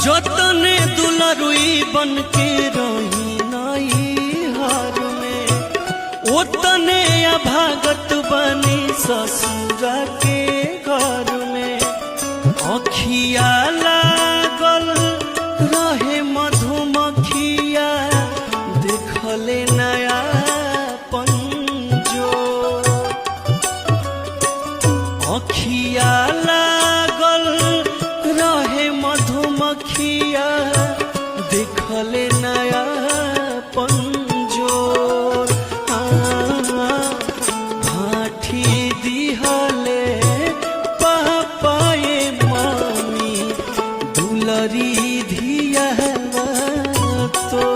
जतने दुलरुई बन के रही नई हार में, ओतने अभागत बनी ससुरा के घर में। अखिया लागल रहे मधुमखिया, देखले नया पंजो। अखिया लागल रहे मधुमखिया, देखले नया पंजोर। भाठी दिहले पापाए मामी, दुलरी धिया तो